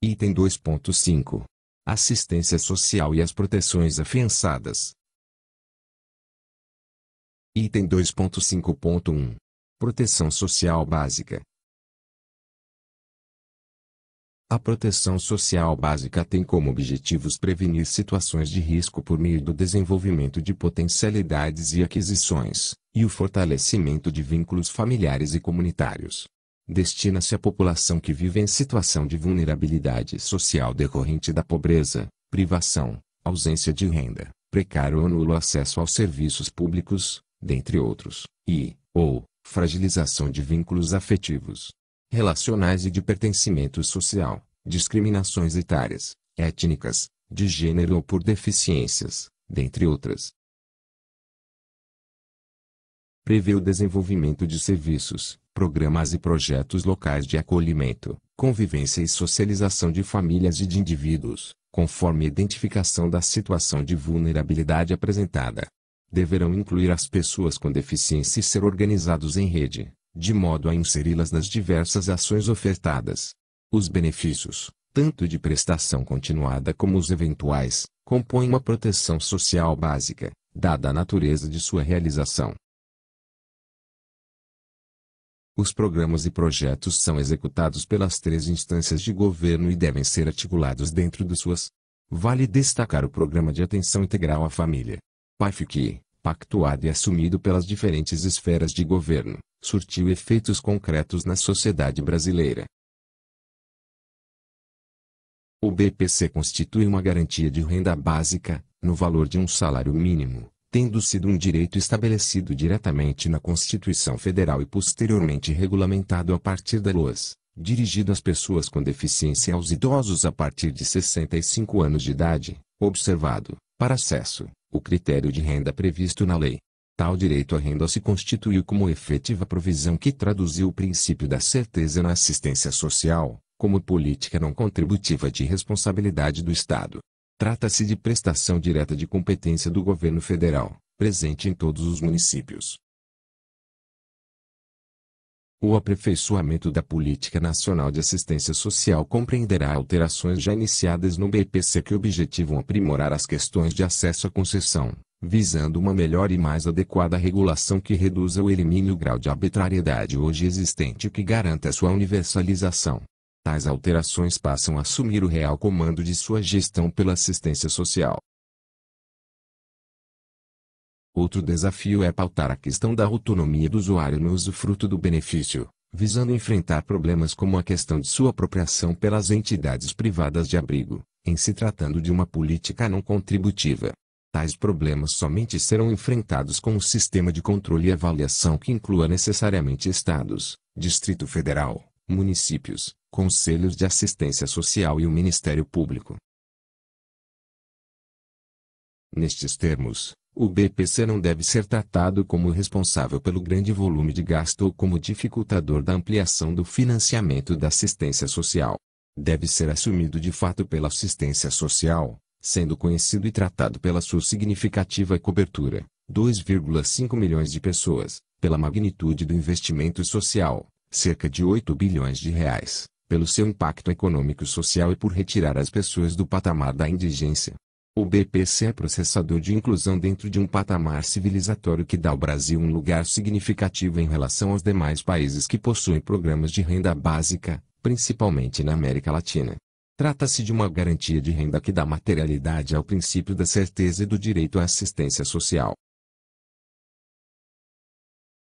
Item 2.5. Assistência social e as proteções afiançadas. Item 2.5.1. Proteção social básica. A proteção social básica tem como objetivos prevenir situações de risco por meio do desenvolvimento de potencialidades e aquisições, e o fortalecimento de vínculos familiares e comunitários. Destina-se à população que vive em situação de vulnerabilidade social decorrente da pobreza, privação, ausência de renda, precário ou nulo acesso aos serviços públicos, dentre outros, ou fragilização de vínculos afetivos, relacionais e de pertencimento social, discriminações etárias, étnicas, de gênero ou por deficiências, dentre outras. Prevê o desenvolvimento de serviços, programas e projetos locais de acolhimento, convivência e socialização de famílias e de indivíduos, conforme a identificação da situação de vulnerabilidade apresentada. Deverão incluir as pessoas com deficiência e ser organizados em rede, de modo a inseri-las nas diversas ações ofertadas. Os benefícios, tanto de prestação continuada como os eventuais, compõem uma proteção social básica, dada a natureza de sua realização. Os programas e projetos são executados pelas 3 instâncias de governo e devem ser articulados dentro de suas. Vale destacar o Programa de Atenção Integral à Família, PAIFAM, pactuado e assumido pelas diferentes esferas de governo, surtiu efeitos concretos na sociedade brasileira. O BPC constitui uma garantia de renda básica, no valor de um salário mínimo, tendo sido um direito estabelecido diretamente na Constituição Federal e posteriormente regulamentado a partir da LOAS, dirigido às pessoas com deficiência e aos idosos a partir de 65 anos de idade, observado, para acesso, o critério de renda previsto na lei. Tal direito à renda se constituiu como efetiva provisão que traduziu o princípio da certeza na assistência social, como política não contributiva de responsabilidade do Estado. Trata-se de prestação direta de competência do governo federal, presente em todos os municípios. O aperfeiçoamento da Política Nacional de Assistência Social compreenderá alterações já iniciadas no BPC que objetivam aprimorar as questões de acesso à concessão, visando uma melhor e mais adequada regulação que reduza ou elimine o grau de arbitrariedade hoje existente e que garanta sua universalização. Tais alterações passam a assumir o real comando de sua gestão pela assistência social. Outro desafio é pautar a questão da autonomia do usuário no usufruto do benefício, visando enfrentar problemas como a questão de sua apropriação pelas entidades privadas de abrigo, em se tratando de uma política não contributiva. Tais problemas somente serão enfrentados com um sistema de controle e avaliação que inclua necessariamente estados, Distrito Federal, municípios, conselhos de assistência social e o Ministério Público. Nestes termos, o BPC não deve ser tratado como responsável pelo grande volume de gasto ou como dificultador da ampliação do financiamento da assistência social. Deve ser assumido de fato pela assistência social, sendo conhecido e tratado pela sua significativa cobertura, 2,5 milhões de pessoas, pela magnitude do investimento social, cerca de 8 bilhões de reais, pelo seu impacto econômico e social e por retirar as pessoas do patamar da indigência. O BPC é processador de inclusão dentro de um patamar civilizatório que dá ao Brasil um lugar significativo em relação aos demais países que possuem programas de renda básica, principalmente na América Latina. Trata-se de uma garantia de renda que dá materialidade ao princípio da certeza e do direito à assistência social.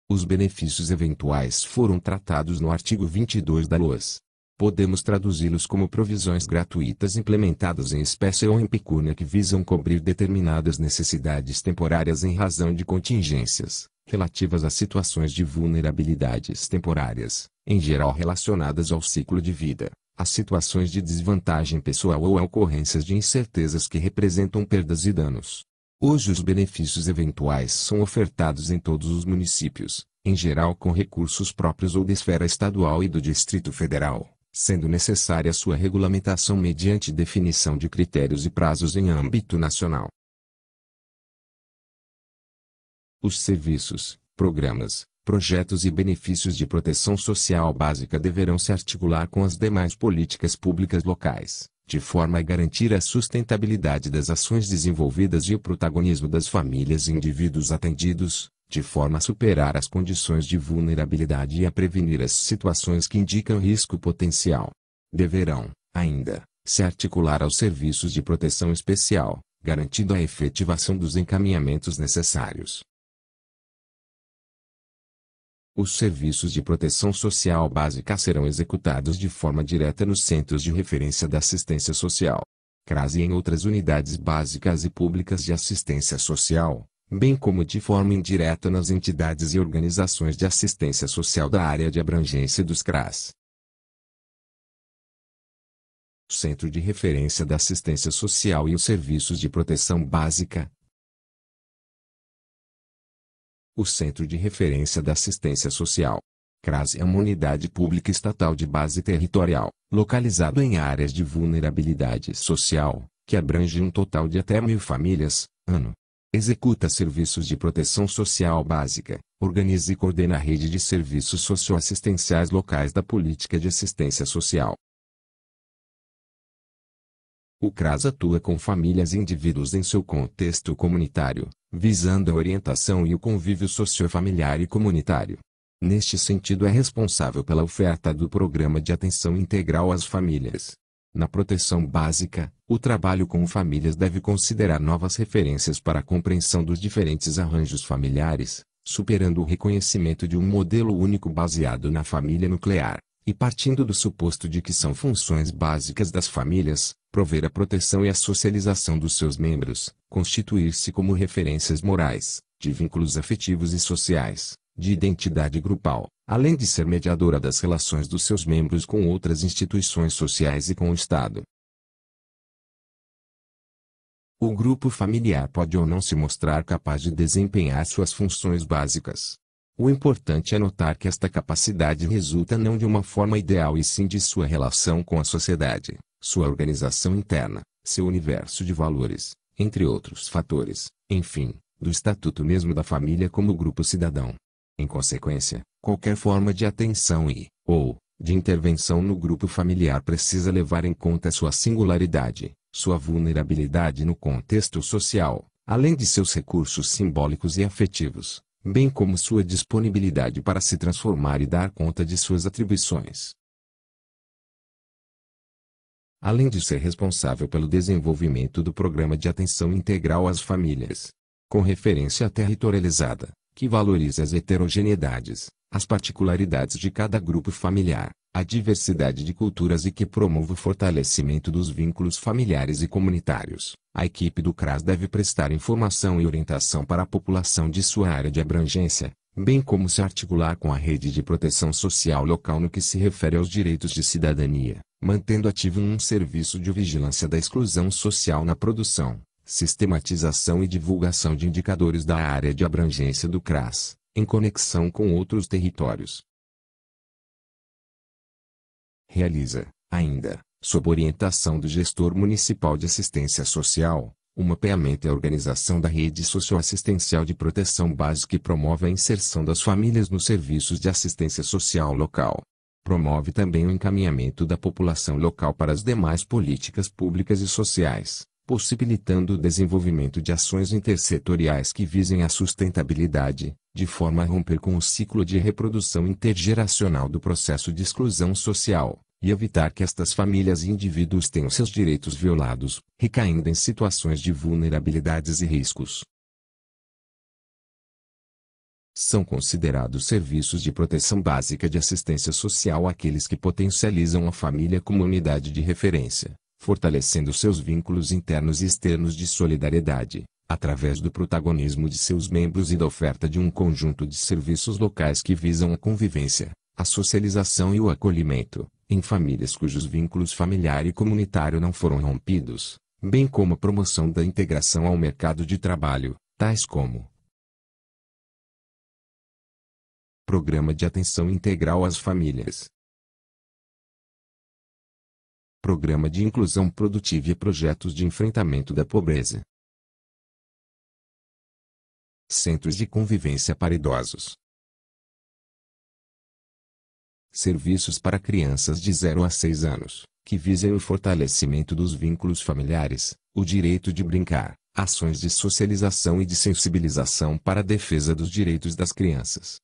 Os benefícios eventuais foram tratados no artigo 22 da LOAS. Podemos traduzi-los como provisões gratuitas implementadas em espécie ou em pecúnia que visam cobrir determinadas necessidades temporárias em razão de contingências, relativas a situações de vulnerabilidades temporárias, em geral relacionadas ao ciclo de vida, a situações de desvantagem pessoal ou a ocorrências de incertezas que representam perdas e danos. Hoje os benefícios eventuais são ofertados em todos os municípios, em geral com recursos próprios ou da esfera estadual e do Distrito Federal, sendo necessária sua regulamentação mediante definição de critérios e prazos em âmbito nacional. Os serviços, programas, Projetos e benefícios de proteção social básica deverão se articular com as demais políticas públicas locais, de forma a garantir a sustentabilidade das ações desenvolvidas e o protagonismo das famílias e indivíduos atendidos, de forma a superar as condições de vulnerabilidade e a prevenir as situações que indicam risco potencial. Deverão, ainda, se articular aos serviços de proteção especial, garantindo a efetivação dos encaminhamentos necessários. Os serviços de proteção social básica serão executados de forma direta nos Centros de Referência da Assistência Social, CRAS e em outras unidades básicas e públicas de assistência social, bem como de forma indireta nas entidades e organizações de assistência social da área de abrangência dos CRAS. O Centro de Referência da Assistência Social e os Serviços de Proteção Básica. O Centro de Referência da Assistência Social, CRAS, é uma unidade pública estatal de base territorial, localizado em áreas de vulnerabilidade social, que abrange um total de até 1.000 famílias, ano. Executa serviços de proteção social básica, organiza e coordena a rede de serviços socioassistenciais locais da política de assistência social. O CRAS atua com famílias e indivíduos em seu contexto comunitário, visando a orientação e o convívio sociofamiliar e comunitário. Neste sentido, é responsável pela oferta do Programa de Atenção Integral às Famílias. Na proteção básica, o trabalho com famílias deve considerar novas referências para a compreensão dos diferentes arranjos familiares, superando o reconhecimento de um modelo único baseado na família nuclear, e partindo do suposto de que são funções básicas das famílias, prover a proteção e a socialização dos seus membros, constituir-se como referências morais, de vínculos afetivos e sociais, de identidade grupal, além de ser mediadora das relações dos seus membros com outras instituições sociais e com o Estado. O grupo familiar pode ou não se mostrar capaz de desempenhar suas funções básicas. O importante é notar que esta capacidade resulta não de uma forma ideal e sim de sua relação com a sociedade, sua organização interna, seu universo de valores, entre outros fatores, enfim, do estatuto mesmo da família como grupo cidadão. Em consequência, qualquer forma de atenção ou de intervenção no grupo familiar precisa levar em conta sua singularidade, sua vulnerabilidade no contexto social, além de seus recursos simbólicos e afetivos, bem como sua disponibilidade para se transformar e dar conta de suas atribuições. Além de ser responsável pelo desenvolvimento do Programa de Atenção Integral às Famílias, com referência territorializada, que valorize as heterogeneidades, as particularidades de cada grupo familiar, a diversidade de culturas e que promova o fortalecimento dos vínculos familiares e comunitários, a equipe do CRAS deve prestar informação e orientação para a população de sua área de abrangência, bem como se articular com a rede de proteção social local no que se refere aos direitos de cidadania, mantendo ativo um serviço de vigilância da exclusão social na produção, sistematização e divulgação de indicadores da área de abrangência do CRAS, em conexão com outros territórios. Realiza, ainda, sob orientação do gestor municipal de assistência social, o mapeamento e a organização da rede socioassistencial de proteção básica e promove a inserção das famílias nos serviços de assistência social local. Promove também o encaminhamento da população local para as demais políticas públicas e sociais, possibilitando o desenvolvimento de ações intersetoriais que visem a sustentabilidade, de forma a romper com o ciclo de reprodução intergeracional do processo de exclusão social, e evitar que estas famílias e indivíduos tenham seus direitos violados, recaindo em situações de vulnerabilidades e riscos. São considerados serviços de proteção básica de assistência social aqueles que potencializam a família como unidade de referência, fortalecendo seus vínculos internos e externos de solidariedade, através do protagonismo de seus membros e da oferta de um conjunto de serviços locais que visam a convivência, a socialização e o acolhimento, em famílias cujos vínculos familiar e comunitário não foram rompidos, bem como a promoção da integração ao mercado de trabalho, tais como Programa de Atenção Integral às Famílias, Programa de Inclusão Produtiva e Projetos de Enfrentamento da Pobreza, Centros de Convivência para Idosos. Serviços para crianças de 0 a 6 anos, que visem o fortalecimento dos vínculos familiares, o direito de brincar, ações de socialização e de sensibilização para a defesa dos direitos das crianças.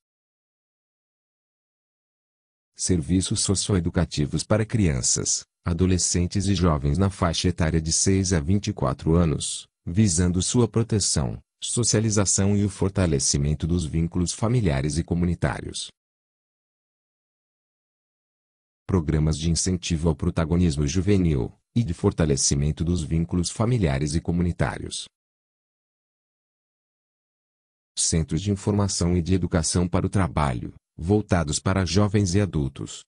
Serviços socioeducativos para crianças, adolescentes e jovens na faixa etária de 6 a 24 anos, visando sua proteção, socialização e o fortalecimento dos vínculos familiares e comunitários. Programas de incentivo ao protagonismo juvenil, e de fortalecimento dos vínculos familiares e comunitários. Centros de informação e de educação para o trabalho, voltados para jovens e adultos,